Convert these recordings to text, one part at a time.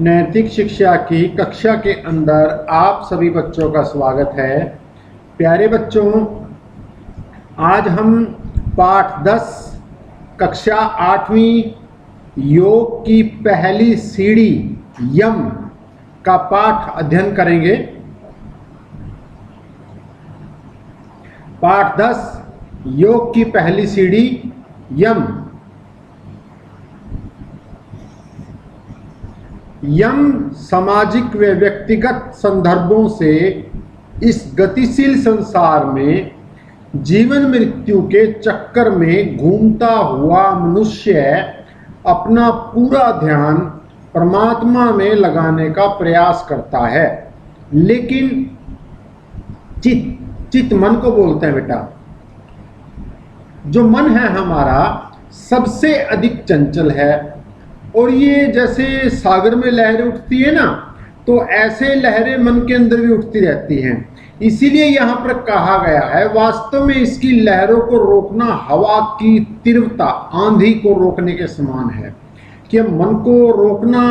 नैतिक शिक्षा की कक्षा के अंदर आप सभी बच्चों का स्वागत है। प्यारे बच्चों, आज हम पाठ 10 कक्षा 8वीं योग की पहली सीढ़ी यम का पाठ अध्ययन करेंगे। पाठ 10 योग की पहली सीढ़ी यम। यम सामाजिक व व्यक्तिगत संदर्भों से इस गतिशील संसार में जीवन मृत्यु के चक्कर में घूमता हुआ मनुष्य अपना पूरा ध्यान परमात्मा में लगाने का प्रयास करता है, लेकिन चित्त मन को बोलते हैं बेटा। जो मन है हमारा सबसे अधिक चंचल है, और ये जैसे सागर में लहरें उठती है ना, तो ऐसे लहरें मन के अंदर भी उठती रहती हैं। इसीलिए यहाँ पर कहा गया है, वास्तव में इसकी लहरों को रोकना हवा की तीव्रता, आंधी को रोकने के समान है कि मन को रोकना।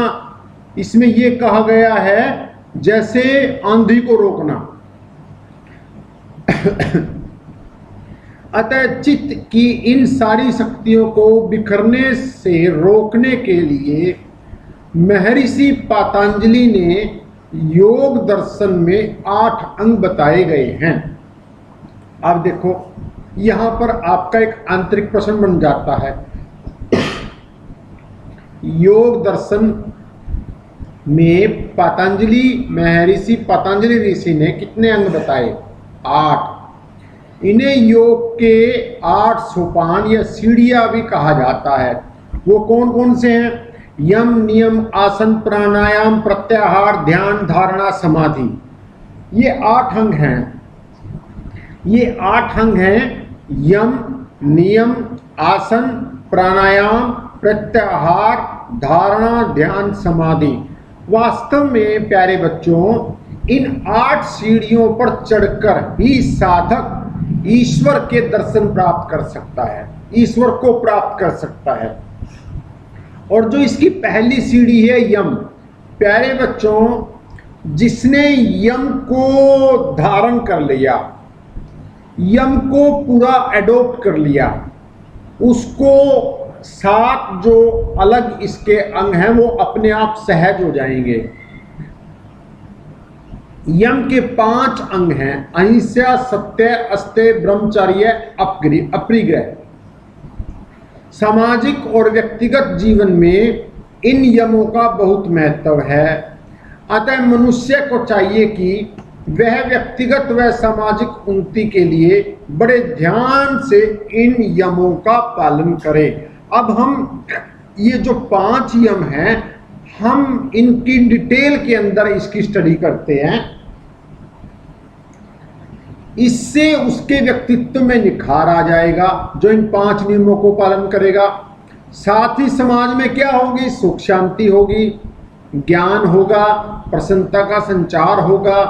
इसमें ये कहा गया है जैसे आंधी को रोकना। अतः चित्त की इन सारी शक्तियों को बिखरने से रोकने के लिए महर्षि पतंजलि ने योग दर्शन में 8 अंग बताए गए हैं। अब देखो, यहाँ पर आपका एक आंतरिक प्रश्न बन जाता है, योग दर्शन में महर्षि पतंजलि ऋषि ने कितने अंग बताए? 8। इन्हें योग के 8 सोपान या सीढ़ियां भी कहा जाता है। वो कौन कौन से हैं? यम, नियम, आसन, प्राणायाम, प्रत्याहार, ध्यान, धारणा, समाधि। ये 8 अंग हैं। ये 8 अंग हैं, यम, नियम, आसन, प्राणायाम, प्रत्याहार, धारणा, ध्यान, समाधि। वास्तव में प्यारे बच्चों, इन 8 सीढ़ियों पर चढ़कर ही साधक ईश्वर के दर्शन प्राप्त कर सकता है, ईश्वर को प्राप्त कर सकता है। और जो इसकी पहली सीढ़ी है यम, प्यारे बच्चों, जिसने यम को धारण कर लिया, यम को पूरा एडॉप्ट कर लिया, उसको 7 जो अलग इसके अंग हैं वो अपने आप सहज हो जाएंगे। यम के 5 अंग हैं, अहिंसा, सत्य, अस्तेय, ब्रह्मचर्य, अपरिग्रह। सामाजिक और व्यक्तिगत जीवन में इन यमों का बहुत महत्व है। अतः मनुष्य को चाहिए कि वह व्यक्तिगत व सामाजिक उन्नति के लिए बड़े ध्यान से इन यमों का पालन करे। अब हम ये जो 5 यम हैं, हम इनकी डिटेल के अंदर इसकी स्टडी करते हैं। इससे उसके व्यक्तित्व में निखार आ जाएगा जो इन 5 नियमों को पालन करेगा। साथ ही समाज में क्या होगी? सुख शांति होगी, ज्ञान होगा, प्रसन्नता का संचार होगा,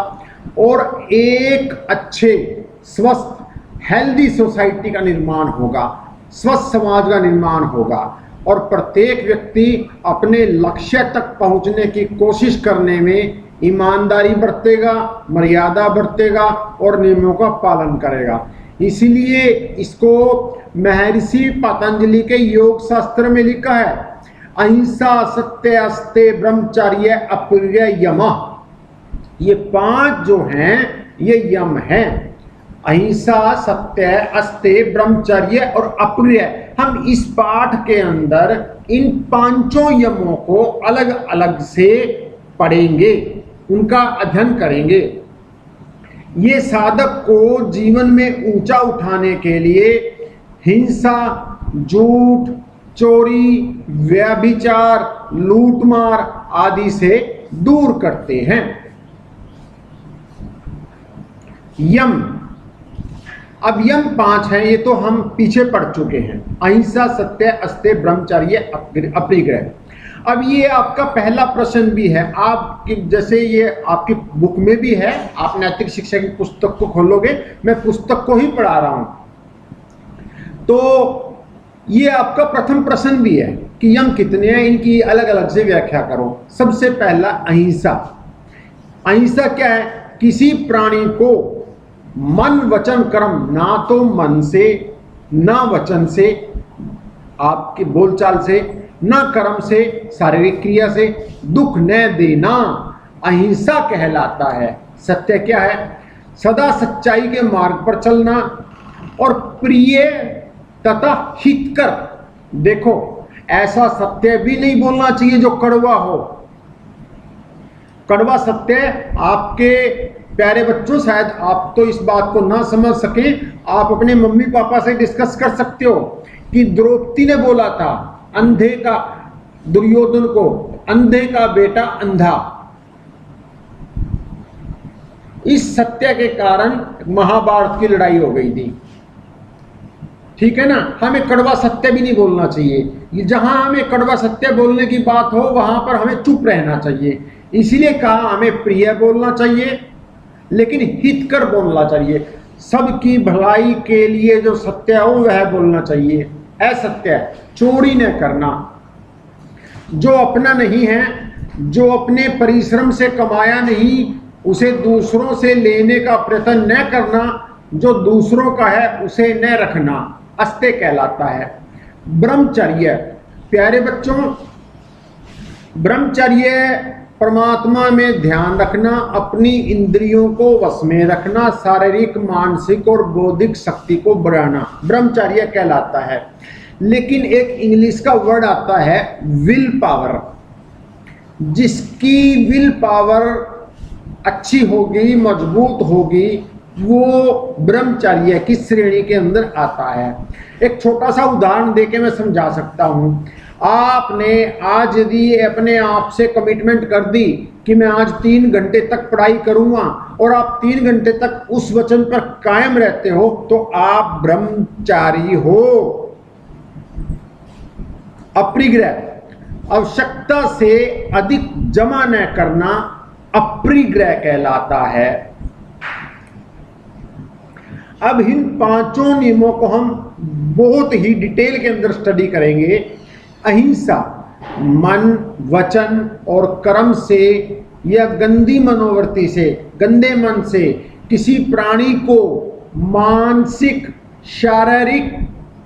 और एक अच्छे स्वस्थ हेल्दी सोसाइटी का निर्माण होगा, स्वस्थ समाज का निर्माण होगा। और प्रत्येक व्यक्ति अपने लक्ष्य तक पहुंचने की कोशिश करने में ईमानदारी बरतेगा, मर्यादा बरतेगा और नियमों का पालन करेगा। इसीलिए इसको महर्षि पतंजलि के योग शास्त्र में लिखा है, अहिंसा, सत्य, अस्तेय, ब्रह्मचर्य, अपरिग्रह, यम। ये 5 जो हैं ये यम हैं। अहिंसा, सत्य, अस्तेय, ब्रह्मचर्य और अपरिग्रह। हम इस पाठ के अंदर इन 5 यमों को अलग अलग से पढ़ेंगे, उनका अध्ययन करेंगे। ये साधक को जीवन में ऊंचा उठाने के लिए हिंसा, झूठ, चोरी, व्यभिचार, लूटमार आदि से दूर करते हैं। यम, अब यम 5 हैं, ये तो हम पीछे पढ़ चुके हैं, अहिंसा, सत्य, अस्तेय, ब्रह्मचर्य, अपरिग्रह। अब ये आपका पहला प्रश्न भी है, आपकी जैसे ये आपकी बुक में भी है, आप नैतिक शिक्षा की पुस्तक को खोलोगे, मैं पुस्तक को ही पढ़ा रहा हूं, तो ये आपका प्रथम प्रश्न भी है कि यम कितने हैं, इनकी अलग अलग से व्याख्या करो। सबसे पहला अहिंसा। अहिंसा क्या है? किसी प्राणी को मन वचन कर्म, ना तो मन से ना वचन से आपके बोलचाल से, ना कर्म से शारीरिक क्रिया से दुख न देना अहिंसा कहलाता है। सत्य क्या है? सदा सच्चाई के मार्ग पर चलना और प्रिय तथा हितकर। देखो, ऐसा सत्य भी नहीं बोलना चाहिए जो कड़वा हो। कड़वा सत्य आपके प्यारे बच्चों, शायद आप तो इस बात को ना समझ सके, आप अपने मम्मी पापा से डिस्कस कर सकते हो कि द्रौपदी ने बोला था अंधे का, दुर्योधन को, अंधे का बेटा अंधा। इस सत्य के कारण महाभारत की लड़ाई हो गई थी। ठीक है ना? हमें कड़वा सत्य भी नहीं बोलना चाहिए। जहां हमें कड़वा सत्य बोलने की बात हो वहां पर हमें चुप रहना चाहिए। इसीलिए कहा हमें प्रिय बोलना चाहिए लेकिन हितकर बोलना चाहिए। सबकी भलाई के लिए जो सत्य हो वह बोलना चाहिए। असत्य चोरी न करना, जो अपना नहीं है, जो अपने परिश्रम से कमाया नहीं, उसे दूसरों से लेने का प्रयत्न न करना, जो दूसरों का है उसे न रखना अस्त्य कहलाता है। ब्रह्मचर्य, प्यारे बच्चों, ब्रह्मचर्य परमात्मा में ध्यान रखना, अपनी इंद्रियों को वश में रखना, शारीरिक मानसिक और बौद्धिक शक्ति को बढ़ाना ब्रह्मचर्य कहलाता है। लेकिन एक इंग्लिश का वर्ड आता है विल पावर। जिसकी विल पावर अच्छी होगी, मजबूत होगी, वो ब्रह्मचर्य की श्रेणी के अंदर आता है। एक छोटा सा उदाहरण देके मैं समझा सकता हूं। आपने आज यदि अपने आप से कमिटमेंट कर दी कि मैं आज 3 घंटे तक पढ़ाई करूंगा और आप 3 घंटे तक उस वचन पर कायम रहते हो तो आप ब्रह्मचारी हो। अपरिग्रह, आवश्यकता से अधिक जमा न करना अपरिग्रह कहलाता है। अब इन 5 नियमों को हम बहुत ही डिटेल के अंदर स्टडी करेंगे। अहिंसा, मन वचन और कर्म से या गंदी मनोवृत्ति से, गंदे मन से किसी प्राणी को मानसिक शारीरिक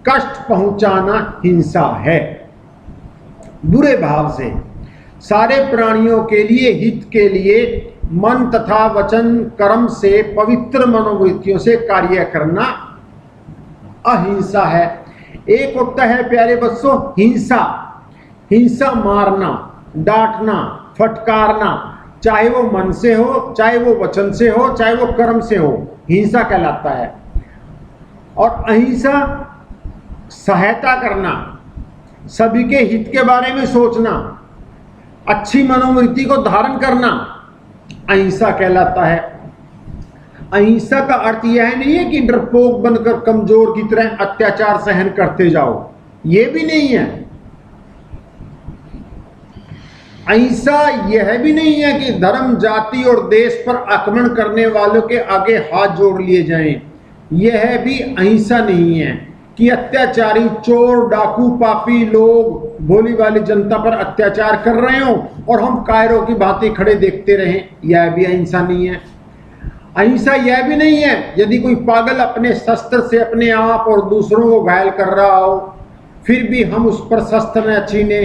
कष्ट पहुंचाना हिंसा है। बुरे भाव से सारे प्राणियों के लिए, हित के लिए मन तथा वचन कर्म से पवित्र मनोवृत्तियों से कार्य करना अहिंसा है। एक होता है प्यारे बच्चों हिंसा। हिंसा मारना, डांटना, फटकारना, चाहे वो मन से हो, चाहे वो वचन से हो, चाहे वो कर्म से हो, हिंसा कहलाता है। और अहिंसा सहायता करना, सभी के हित के बारे में सोचना, अच्छी मनोवृत्ति को धारण करना अहिंसा कहलाता है। अहिंसा का अर्थ यह नहीं है कि डरपोक बनकर कमजोर की तरह अत्याचार सहन करते जाओ, यह भी नहीं है। अहिंसा यह भी नहीं है कि धर्म जाति और देश पर आक्रमण करने वालों के आगे हाथ जोड़ लिए जाएं, यह भी अहिंसा नहीं है कि अत्याचारी चोर डाकू पापी लोग भोली वाली जनता पर अत्याचार कर रहे हो और हम कायरों की भांति खड़े देखते रहें, यह भी अहिंसा नहीं है। अहिंसा यह भी नहीं है यदि कोई पागल अपने शस्त्र से अपने आप और दूसरों को घायल कर रहा हो फिर भी हम उस पर शस्त्र न छीने।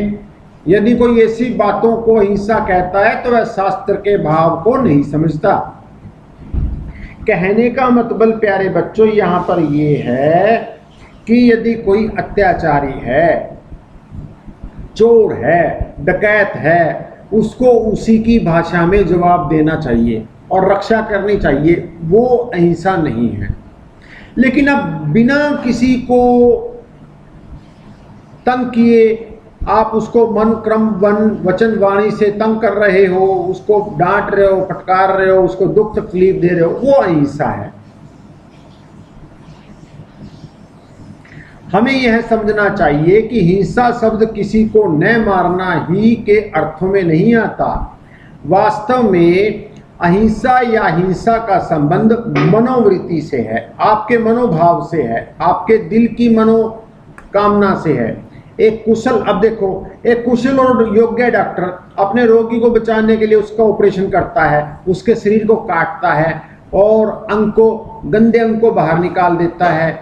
यदि कोई ऐसी बातों को हिंसा कहता है तो वह शास्त्र के भाव को नहीं समझता। कहने का मतलब प्यारे बच्चों यहाँ पर यह है कि यदि कोई अत्याचारी है, चोर है, डकैत है, उसको उसी की भाषा में जवाब देना चाहिए और रक्षा करनी चाहिए, वो अहिंसा नहीं है। लेकिन अब बिना किसी को तंग किए आप उसको मन क्रम वन वचन वाणी से तंग कर रहे हो, उसको डांट रहे हो, फटकार रहे हो, उसको दुख तकलीफ दे रहे हो, वो अहिंसा है। हमें यह समझना चाहिए कि हिंसा शब्द किसी को न मारना ही के अर्थों में नहीं आता। वास्तव में अहिंसा या हिंसा का संबंध मनोवृत्ति से है, आपके मनोभाव से है, आपके दिल की मनोकामना से है। एक कुशल, अब देखो, एक कुशल और योग्य डॉक्टर अपने रोगी को बचाने के लिए उसका ऑपरेशन करता है, उसके शरीर को काटता है और अंग को, गंदे अंग को बाहर निकाल देता है,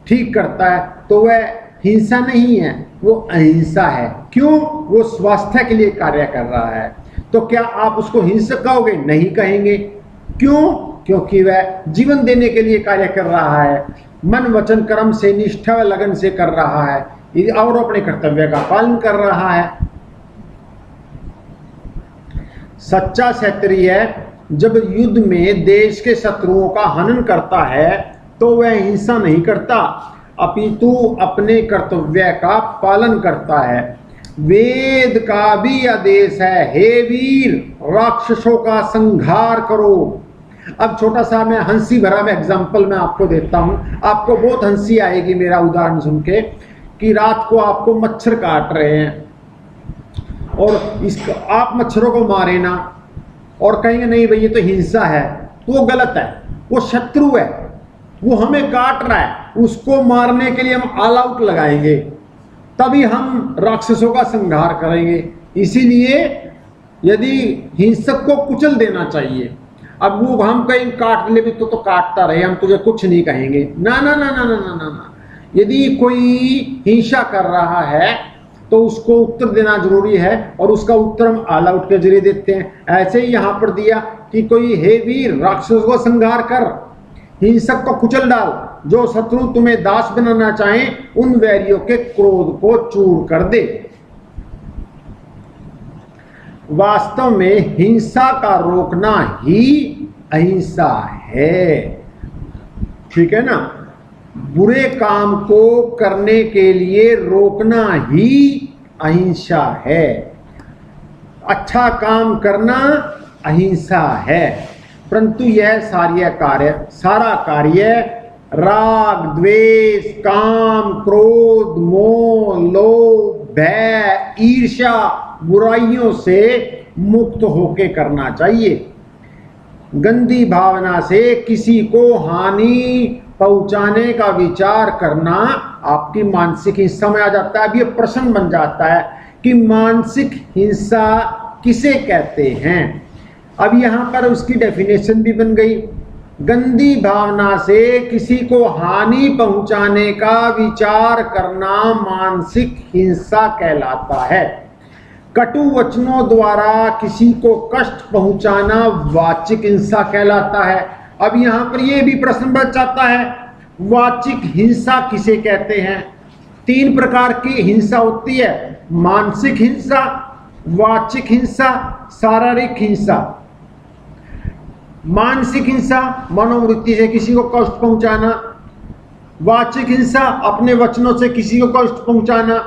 ठीक करता है, तो वह हिंसा नहीं है, वो अहिंसा है। क्यों? वो स्वास्थ्य के लिए कार्य कर रहा है। तो क्या आप उसको हिंसक कहोगे? नहीं कहेंगे। क्यों? क्योंकि वह जीवन देने के लिए कार्य कर रहा है, मन वचन कर्म से निष्ठा व लगन से कर रहा है और अपने कर्तव्य का पालन कर रहा है। सच्चा क्षत्रिय जब युद्ध में देश के शत्रुओं का हनन करता है तो वह हिंसा नहीं करता, अपितु अपने कर्तव्य का पालन करता है। वेद का भी आदेश है, हे वीर राक्षसों का संहार करो। अब छोटा सा मैं हंसी भरा में एग्जाम्पल मैं आपको देता हूं, आपको बहुत हंसी आएगी मेरा उदाहरण सुन के, कि रात को आपको मच्छर काट रहे हैं और इसका आप मच्छरों को मारे ना और कहेंगे नहीं भाई ये तो हिंसा है, तो वो गलत है, वो शत्रु है, वो हमें काट रहा है, उसको मारने के लिए हम ऑल आउट लगाएंगे, तभी हम राक्षसों का संहार करेंगे। इसीलिए यदि हिंसक को कुचल देना चाहिए। अब वो हम कहीं काट ले भी तो काटता रहे, हम तुझे कुछ नहीं कहेंगे, ना ना ना ना ना ना ना ना। यदि कोई हिंसा कर रहा है तो उसको उत्तर देना जरूरी है और उसका उत्तर हम ऑल आउट के जरिए देते हैं। ऐसे ही यहाँ पर दिया कि कोई हे वीर राक्षसों को संहार कर, हिंसक को कुचल डाल, जो शत्रु तुम्हें दास बनाना चाहें उन वैरियों के क्रोध को चूर कर दे। वास्तव में हिंसा का रोकना ही अहिंसा है, ठीक है ना। बुरे काम को करने के लिए रोकना ही अहिंसा है, अच्छा काम करना अहिंसा है। परंतु यह सारा कार्य राग द्वेष काम क्रोध मोह लोभ भय ईर्ष्या बुराइयों से मुक्त होके करना चाहिए। गंदी भावना से किसी को हानि पहुंचाने का विचार करना आपकी मानसिक हिंसा में आ जाता है। अब ये प्रश्न बन जाता है कि मानसिक हिंसा किसे कहते हैं। अब यहाँ पर उसकी डेफिनेशन भी बन गई। गंदी भावना से किसी को हानि पहुंचाने का विचार करना मानसिक हिंसा कहलाता है। कटु वचनों द्वारा किसी को कष्ट पहुंचाना वाचिक हिंसा कहलाता है। अब यहाँ पर यह भी प्रश्न बच जाता है, वाचिक हिंसा किसे कहते हैं। 3 प्रकार की हिंसा होती है, मानसिक हिंसा, वाचिक हिंसा, शारीरिक हिंसा। मानसिक हिंसा मनोवृत्ति से किसी को कष्ट पहुंचाना, वाचिक हिंसा अपने वचनों से किसी को कष्ट पहुंचाना,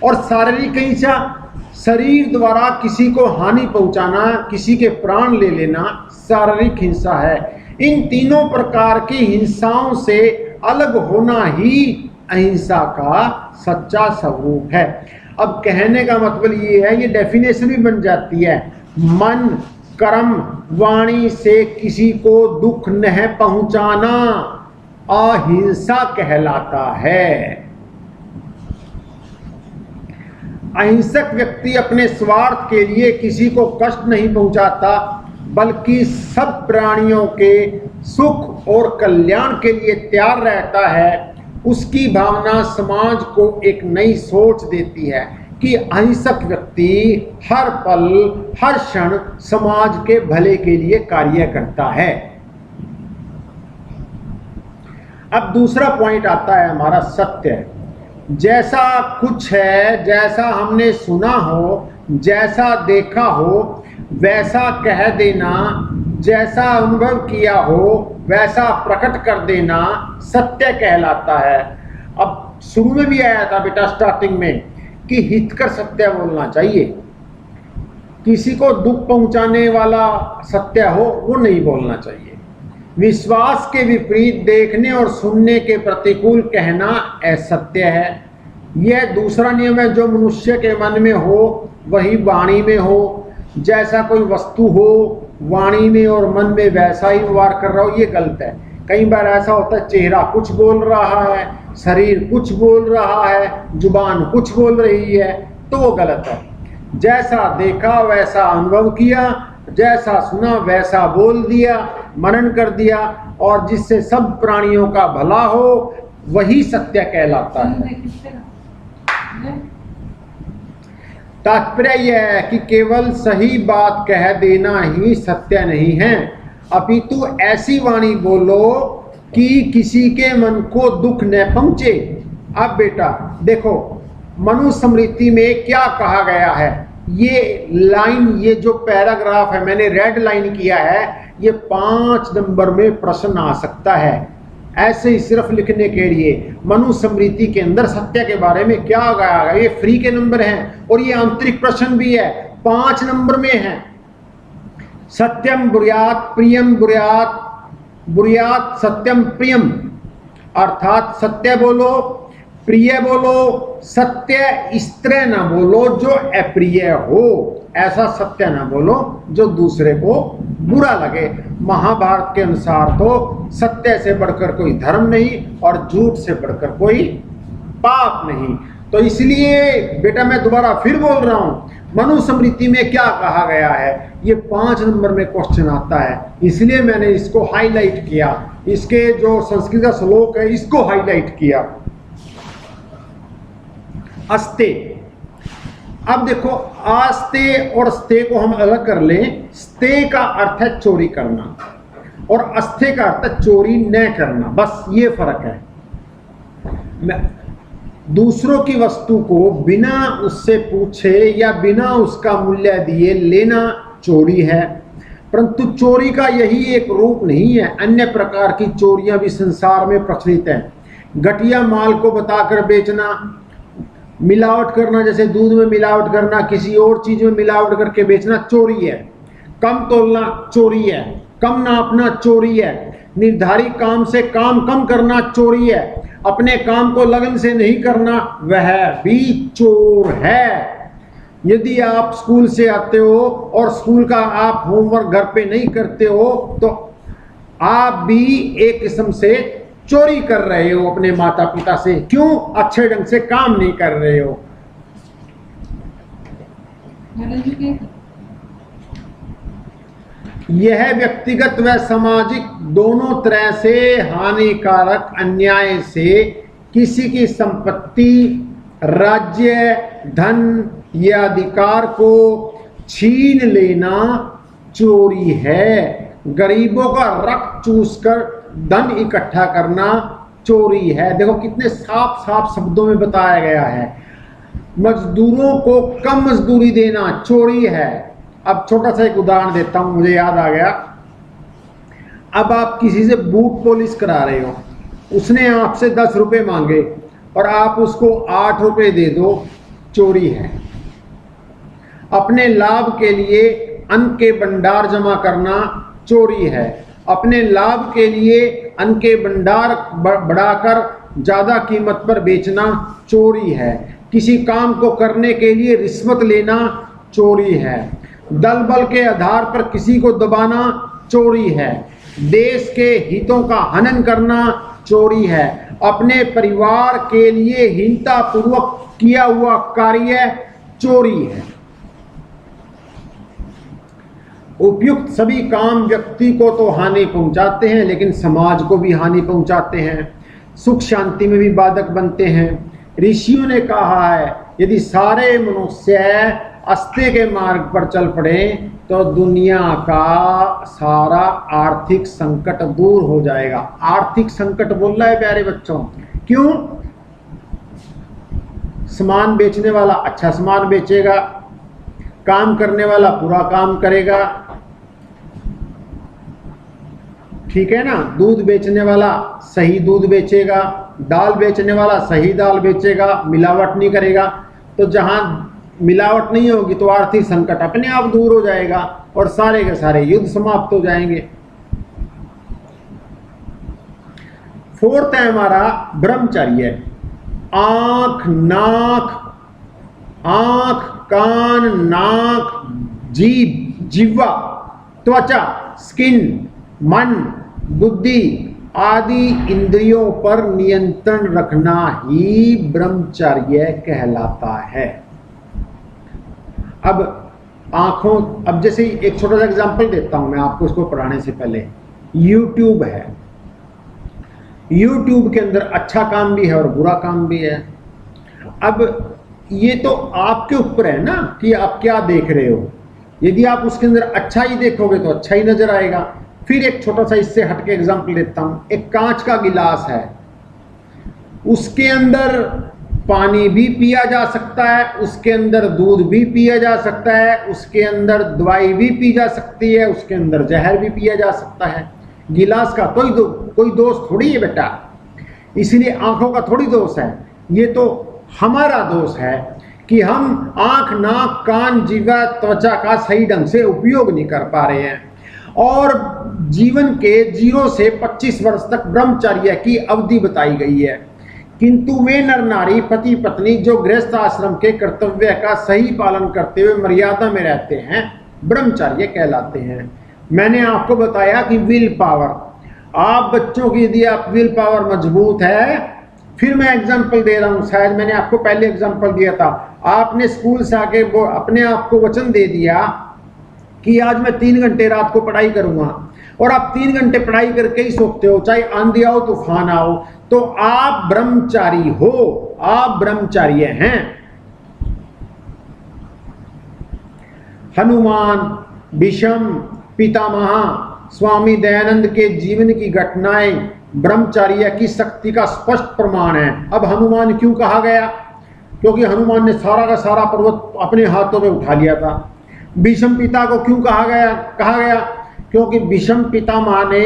और शारीरिक हिंसा शरीर द्वारा किसी को हानि पहुंचाना, किसी के प्राण ले लेना शारीरिक हिंसा है। इन तीनों प्रकार की हिंसाओं से अलग होना ही अहिंसा का सच्चा स्वरूप है। अब कहने का मतलब ये है, ये डेफिनेशन भी बन जाती है, मन कर्म वाणी से किसी को दुख न पहुंचाना अहिंसा कहलाता है। अहिंसक व्यक्ति अपने स्वार्थ के लिए किसी को कष्ट नहीं पहुंचाता, बल्कि सब प्राणियों के सुख और कल्याण के लिए तैयार रहता है। उसकी भावना समाज को एक नई सोच देती है कि अहिंसक व्यक्ति हर पल हर क्षण समाज के भले के लिए कार्य करता है। अब दूसरा पॉइंट आता है हमारा सत्य। जैसा कुछ है, जैसा हमने सुना हो, जैसा देखा हो वैसा कह देना, जैसा अनुभव किया हो वैसा प्रकट कर देना सत्य कहलाता है। अब शुरू में भी आया था बेटा स्टार्टिंग में कि हितकर सत्य बोलना चाहिए, किसी को दुख पहुंचाने वाला सत्य हो वो नहीं बोलना चाहिए। विश्वास के विपरीत देखने और सुनने के प्रतिकूल कहना असत्य है। यह दूसरा नियम है, जो मनुष्य के मन में हो वही वाणी में हो। जैसा कोई वस्तु हो वाणी में और मन में वैसा ही व्यवहार कर रहा हो, ये गलत है। कई बार ऐसा होता है चेहरा कुछ बोल रहा है शरीर कुछ बोल रहा है, जुबान कुछ बोल रही है, तो वो गलत है। जैसा देखा वैसा अनुभव किया, जैसा सुना वैसा बोल दिया, मनन कर दिया, और जिससे सब प्राणियों का भला हो, वही सत्य कहलाता है। तात्पर्य यह है कि केवल सही बात कह देना ही सत्य नहीं है, अपितु ऐसी वाणी बोलो कि किसी के मन को दुख न पहुंचे। अब बेटा देखो, मनुस्मृति में क्या कहा गया है, ये लाइन, ये जो पैराग्राफ है मैंने रेड लाइन किया है, ये 5 नंबर में प्रश्न आ सकता है, ऐसे ही सिर्फ लिखने के लिए। मनुस्मृति के अंदर सत्य के बारे में क्या गया है, ये फ्री के नंबर हैं, और ये आंतरिक प्रश्न भी है, 5 नंबर में है। सत्यम ब्रूयात प्रियम ब्रूयात, ब्रूयात सत्यम प्रियम, अर्थात सत्य बोलो, प्रिय बोलो, सत्य इस तरह ना बोलो जो अप्रिय हो, ऐसा सत्य ना बोलो जो दूसरे को बुरा लगे। महाभारत के अनुसार तो सत्य से बढ़कर कोई धर्म नहीं और झूठ से बढ़कर कोई पाप नहीं। तो इसलिए बेटा मैं दोबारा फिर बोल रहा हूं, मनुस्मृति में क्या कहा गया है, ये 5 नंबर में क्वेश्चन आता है, इसलिए मैंने इसको हाईलाइट किया, इसके जो संस्कृत का श्लोक है इसको हाईलाइट किया। अस्ते, अब देखो आस्ते और स्ते को हम अलग कर लें। स्ते का अर्थ है चोरी करना और अस्ते का अर्थ है चोरी न करना, बस ये फर्क है। दूसरों की वस्तु को बिना उससे पूछे या बिना उसका मूल्य दिए लेना चोरी है, परंतु चोरी का यही एक रूप नहीं है, अन्य प्रकार की चोरियां भी संसार में प्रचलित हैं। घटिया माल को बताकर बेचना, मिलावट करना, जैसे दूध में मिलावट करना, किसी और चीज में मिलावट करके बेचना चोरी है। कम तोलना चोरी है, कम नापना चोरी है, निर्धारित काम से काम कम करना चोरी है, अपने काम को लगन से नहीं करना वह भी चोर है। यदि आप स्कूल से आते हो और स्कूल का आप होमवर्क घर पे नहीं करते हो तो आप भी एक किस्म से चोरी कर रहे हो अपने माता पिता से। क्यों? अच्छे ढंग से काम नहीं कर रहे हो। यह व्यक्तिगत व सामाजिक दोनों तरह से हानिकारक अन्याय से किसी की संपत्ति, राज्य, धन या अधिकार को छीन लेना चोरी है। गरीबों का रक्त चूसकर धन इकट्ठा करना चोरी है। देखो कितने साफ साफ शब्दों में बताया गया है। मजदूरों को कम मजदूरी देना चोरी है। अब छोटा सा एक उदाहरण देता हूं, मुझे याद आ गया। अब आप किसी से बूट पॉलिश करा रहे हो, उसने आपसे 10 रुपए मांगे और आप उसको 8 रुपए दे दो, चोरी है। अपने लाभ के लिए अन्न के भंडार जमा करना चोरी है। अपने लाभ के लिए अन्न के भंडार बढ़ाकर ज्यादा कीमत पर बेचना चोरी है। किसी काम को करने के लिए रिश्वत लेना चोरी है। दल बल के आधार पर किसी को दबाना चोरी है। देश के हितों का हनन करना चोरी है। अपने परिवार के लिए हीनतापूर्वक किया हुआ कार्य चोरी है। उपयुक्त सभी काम व्यक्ति को तो हानि पहुंचाते हैं, लेकिन समाज को भी हानि पहुंचाते हैं, सुख शांति में भी बाधक बनते हैं। ऋषियों ने कहा है, यदि सारे मनुष्य अस्ते के मार्ग पर चल पड़े तो दुनिया का सारा आर्थिक संकट दूर हो जाएगा। आर्थिक संकट बोल रहा है प्यारे बच्चों, क्यों? सामान बेचने वाला अच्छा सामान बेचेगा, काम करने वाला पूरा काम करेगा, ठीक है ना। दूध बेचने वाला सही दूध बेचेगा, दाल बेचने वाला सही दाल बेचेगा, मिलावट नहीं करेगा। तो जहां मिलावट नहीं होगी तो आर्थिक संकट अपने आप दूर हो जाएगा और सारे के सारे युद्ध समाप्त हो जाएंगे। 4th है हमारा ब्रह्मचर्य। आंख, कान, नाक, जीभ, जिह्वा, त्वचा, स्किन, मन, बुद्धि, आदि इंद्रियों पर नियंत्रण रखना ही ब्रह्मचर्य कहलाता है। अब जैसे एक छोटा सा एग्जांपल देता हूं मैं आपको इसको पढ़ाने से पहले। YouTube है, YouTube के अंदर अच्छा काम भी है और बुरा काम भी है। अब ये तो आपके ऊपर है ना कि आप क्या देख रहे हो। यदि आप उसके अंदर अच्छा ही देखोगे तो अच्छा ही नजर आएगा। फिर एक छोटा सा इससे हटके एग्जांपल देता हूं। एक कांच का गिलास है, उसके अंदर पानी भी पिया जा सकता है, उसके अंदर दूध भी पिया जा सकता है, उसके अंदर दवाई भी पी जा सकती है, उसके अंदर जहर भी पिया जा सकता है। गिलास का कोई दोष थोड़ी है बेटा, इसलिए आंखों का थोड़ी दोष है। ये तो हमारा दोष है कि हम आंख, नाक, कान, जीवा, त्वचा का सही ढंग से उपयोग नहीं कर पा रहे हैं। और जीवन के 0 से 25 वर्ष तक ब्रह्मचर्य की अवधि बताई गई है, किंतु वे नर नारी, पति पत्नी जो गृहस्थ आश्रम के कर्तव्य का सही पालन करते हुए मर्यादा में रहते हैं, ब्रह्मचर्य कहलाते हैं। मैंने आपको बताया कि विल पावर, आप बच्चों की यदि आप विल पावर मजबूत है, फिर मैं एग्जांपल दे रहा हूं, शायद मैंने आपको पहले एग्जांपल दिया था। आपने स्कूल से आके अपने आप को वचन दे दिया कि आज मैं 3 घंटे रात को पढ़ाई करूंगा, और आप 3 घंटे पढ़ाई करके ही सोते हो, चाहे आंधी आओ तूफान आओ, तो आप ब्रह्मचारी हो, आप ब्रह्मचार्य हैं। हनुमान, भीष्म पितामह, स्वामी दयानंद के जीवन की घटनाएं ब्रह्मचर्य की शक्ति का स्पष्ट प्रमाण है। अब हनुमान क्यों कहा गया? क्योंकि हनुमान ने सारा का सारा पर्वत अपने हाथों में उठा लिया था। भीष्म पिता को क्यों कहा गया? क्योंकि भीष्म पितामह ने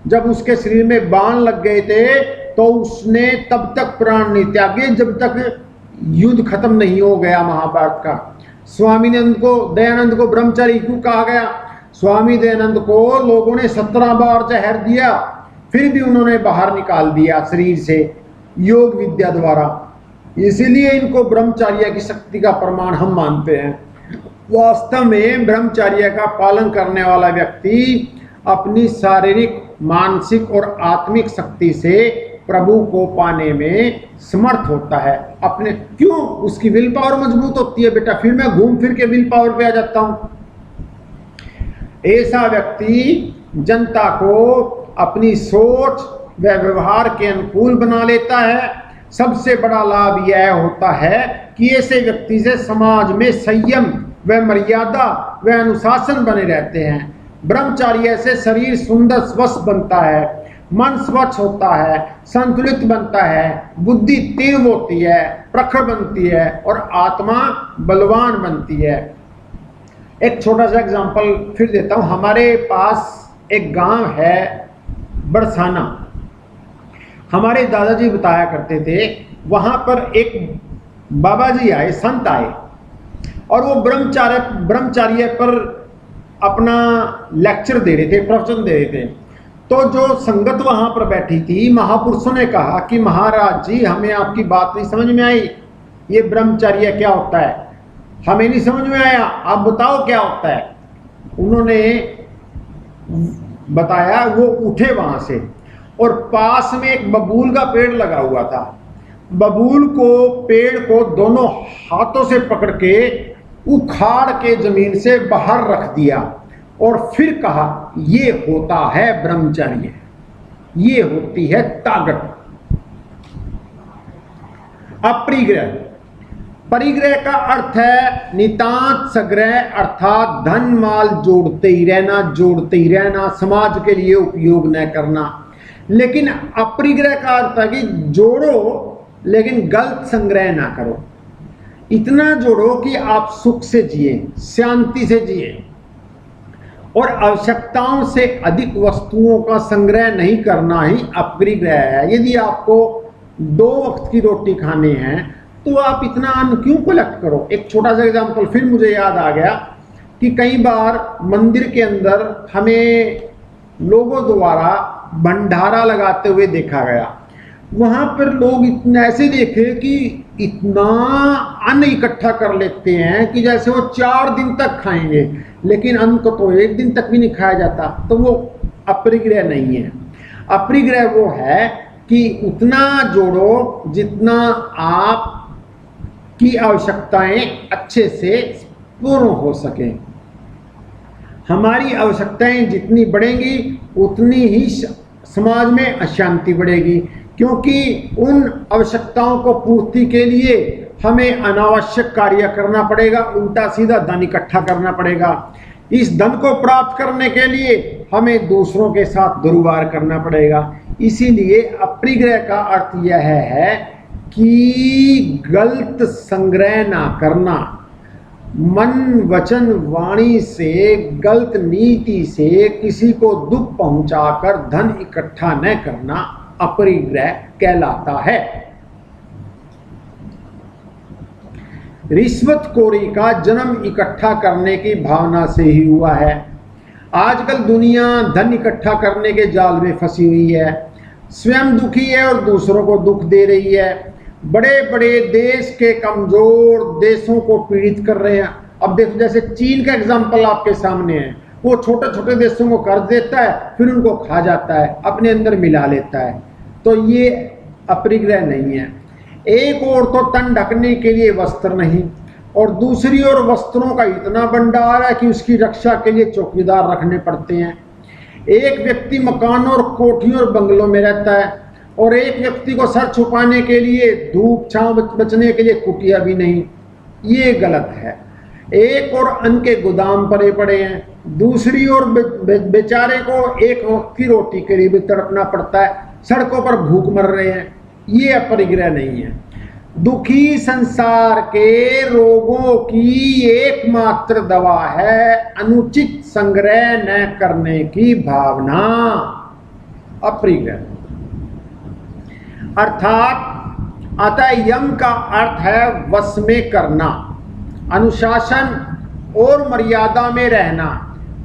जब उसके शरीर में बाण लग गए थे तो उसने तब तक प्राण नहीं त्यागे जब तक युद्ध खत्म नहीं हो गया महाभारत का। स्वामी दयानंद को ब्रह्मचारी क्यों कहा गया? स्वामी दयानंद को लोगों ने 17 बार जहर दिया, फिर भी उन्होंने बाहर निकाल दिया शरीर से योग विद्या द्वारा। इसीलिए इनको ब्रह्मचर्य की शक्ति का प्रमाण हम मानते हैं। वास्तव में ब्रह्मचर्य का पालन करने वाला व्यक्ति अपनी शारीरिक, मानसिक और आत्मिक शक्ति से प्रभु को पाने में समर्थ होता है। अपने क्यों? उसकी विल पावर मजबूत होती है बेटा। फिर मैं घूम फिर के विल पावर पे आ जाता हूं। ऐसा व्यक्ति जनता को अपनी सोच व व्यवहार के अनुकूल बना लेता है। सबसे बड़ा लाभ यह होता है कि ऐसे व्यक्ति से समाज में संयम व मर्यादा व अनुशासन बने रहते हैं। ब्रह्मचर्य से शरीर सुंदर स्वस्थ बनता है, मन स्वच्छ होता है, संतुलित बनता है, बुद्धि तीव्र होती है, प्रखर बनती है और आत्मा बलवान बनती है। एक छोटा सा एग्जांपल फिर देता हूं। हमारे पास एक गांव है बरसाना। हमारे दादाजी बताया करते थे, वहां पर एक बाबा जी आए, संत आए, और वो ब्रह्मचर्य पर अपना लेक्चर दे रहे थे, प्रवचन दे रहे थे। तो जो संगत वहां पर बैठी थी, महापुरुषों ने कहा कि महाराज जी, हमें आपकी बात नहीं समझ में आई, ये ब्रह्मचर्य क्या होता है? हमें नहीं समझ में आया, आप बताओ क्या होता है। उन्होंने बताया। वो उठे वहां से, और पास में एक बबूल का पेड़ लगा हुआ था। बबूल को, पेड़ को दोनों हाथों से पकड़ के उखाड़ के जमीन से बाहर रख दिया, और फिर कहा, ये होता है ब्रह्मचर्य, ये होती है ताकत। अपरिग्रह, परिग्रह का अर्थ है नितांत सग्रह, अर्थात धन माल जोड़ते ही रहना, समाज के लिए उपयोग न करना। लेकिन अपरिग्रह का अर्थ है कि जोड़ो लेकिन गलत संग्रह ना करो। इतना जोड़ो कि आप सुख से जिए, शांति से जिए, और आवश्यकताओं से अधिक वस्तुओं का संग्रह नहीं करना ही अपरिग्रह है। यदि आपको 2 वक्त की रोटी खानी है तो आप इतना अन्न क्यों कलेक्ट करो? एक छोटा सा एग्जांपल फिर मुझे याद आ गया कि कई बार मंदिर के अंदर हमें लोगों द्वारा भंडारा लगाते हुए देखा गया। वहां पर लोग इतना ऐसे देखे कि इतना अन्न इकट्ठा कर लेते हैं कि जैसे वो 4 दिन तक खाएंगे, लेकिन अन्न को तो 1 दिन तक भी नहीं खाया जाता। तो वो अपरिग्रह नहीं है। अपरिग्रह वो है कि उतना जोड़ो जितना आप की आवश्यकताएं अच्छे से पूर्ण हो सकें। हमारी आवश्यकताएं जितनी बढ़ेंगी उतनी ही समाज में अशांति बढ़ेगी, क्योंकि उन आवश्यकताओं को पूर्ति के लिए हमें अनावश्यक कार्य करना पड़ेगा, उल्टा सीधा धन इकट्ठा करना पड़ेगा। इस धन को प्राप्त करने के लिए हमें दूसरों के साथ दुर्व्यवहार करना पड़ेगा। इसीलिए अपरिग्रह का अर्थ यह है कि गलत संग्रह ना करना, मन वचन वाणी से गलत नीति से किसी को दुख पहुंचाकर धन इकट्ठा न करना अपरिग्रह कहलाता है। रिश्वतखोरी का जन्म इकट्ठा करने की भावना से ही हुआ है। आजकल दुनिया धन इकट्ठा करने के जाल में फंसी हुई है, स्वयं दुखी है और दूसरों को दुख दे रही है। बड़े बड़े देश के कमजोर देशों को पीड़ित कर रहे हैं। अब देखो, जैसे चीन का एग्जाम्पल आपके सामने है, वो छोटे छोटे देशों को कर्ज देता है, फिर उनको खा जाता है, अपने अंदर मिला लेता है। तो ये अपरिग्रह नहीं है। एक ओर तो तन ढकने के लिए वस्त्र नहीं, और दूसरी ओर वस्त्रों का इतना भंडार है कि उसकी रक्षा के लिए चौकीदार रखने पड़ते हैं। एक व्यक्ति मकानों और कोठियों और बंगलों में रहता है, और एक व्यक्ति को सर छुपाने के लिए धूप छांव बचने के लिए कुटिया भी नहीं। ये गलत है। एक और अन्न के गोदाम पड़े पड़े हैं, दूसरी ओर बेचारे को एक वक्त की रोटी के लिए भी तड़पना पड़ता है, सड़कों पर भूख मर रहे हैं। ये अपरिग्रह नहीं है। दुखी संसार के रोगों की एकमात्र दवा है अनुचित संग्रह न करने की भावना, अपरिग्रह। अर्थात अतः यम का अर्थ है वश में करना, अनुशासन और मर्यादा में रहना।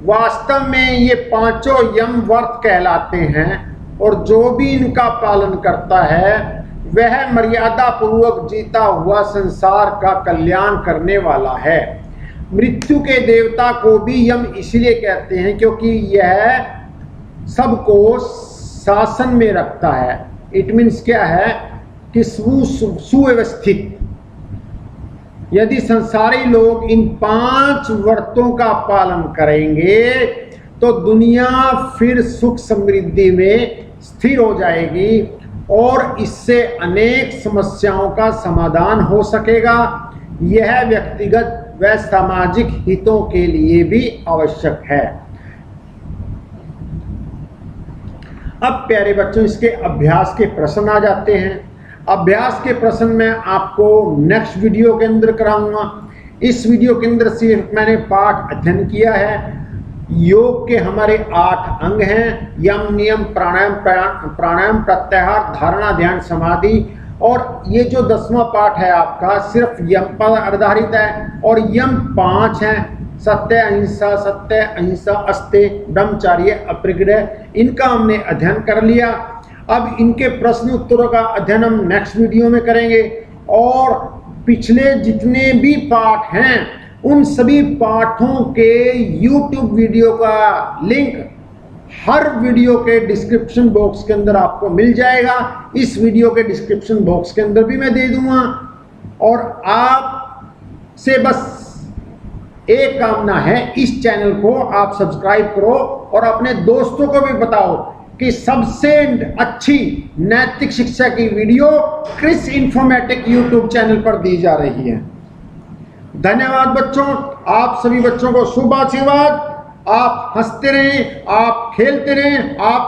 वास्तव में ये पांचों यम व्रत कहलाते हैं, और जो भी इनका पालन करता है वह मर्यादा पूर्वक जीता हुआ संसार का कल्याण करने वाला है। मृत्यु के देवता को भी यम इसलिए कहते हैं क्योंकि यह सबको शासन में रखता है। इट मीन्स क्या है कि सुव्यवस्थित। यदि संसारी लोग इन 5 व्रतों का पालन करेंगे तो दुनिया फिर सुख समृद्धि में स्थिर हो जाएगी, और इससे अनेक समस्याओं का समाधान हो सकेगा। यह व्यक्तिगत व सामाजिक हितों के लिए भी आवश्यक है। अब प्यारे बच्चों, इसके अभ्यास के प्रश्न आ जाते हैं। अभ्यास के प्रश्न मैं आपको नेक्स्ट वीडियो के अंदर कराऊंगा। इस वीडियो के अंदर सिर्फ मैंने पाठ अध्ययन किया है। योग के हमारे 8 अंग हैं, यम नियम प्राणायाम प्रत्याहार धारणा ध्यान समाधि, और ये जो 10वां पाठ है आपका सिर्फ यम पर आधारित है। और यम 5 हैं, सत्य अहिंसा अस्तेय ब्रह्मचर्य अपरिग्रह। इनका हमने अध्ययन कर लिया। अब इनके प्रश्न उत्तरों का अध्ययन हम नेक्स्ट वीडियो में करेंगे, और पिछले जितने भी पाठ हैं उन सभी पाठों के YouTube वीडियो का लिंक हर वीडियो के डिस्क्रिप्शन बॉक्स के अंदर आपको मिल जाएगा। इस वीडियो के डिस्क्रिप्शन बॉक्स के अंदर भी मैं दे दूंगा। और आप से बस एक कामना है, इस चैनल को आप सब्सक्राइब करो और अपने दोस्तों को भी बताओ कि सबसे अच्छी नैतिक शिक्षा की video Chris Informatic YouTube channel पर दी जा रही है। धन्यवाद बच्चों, आप सभी बच्चों को शुभ आशीर्वाद। आप हंसते रहें, आप खेलते रहें, आप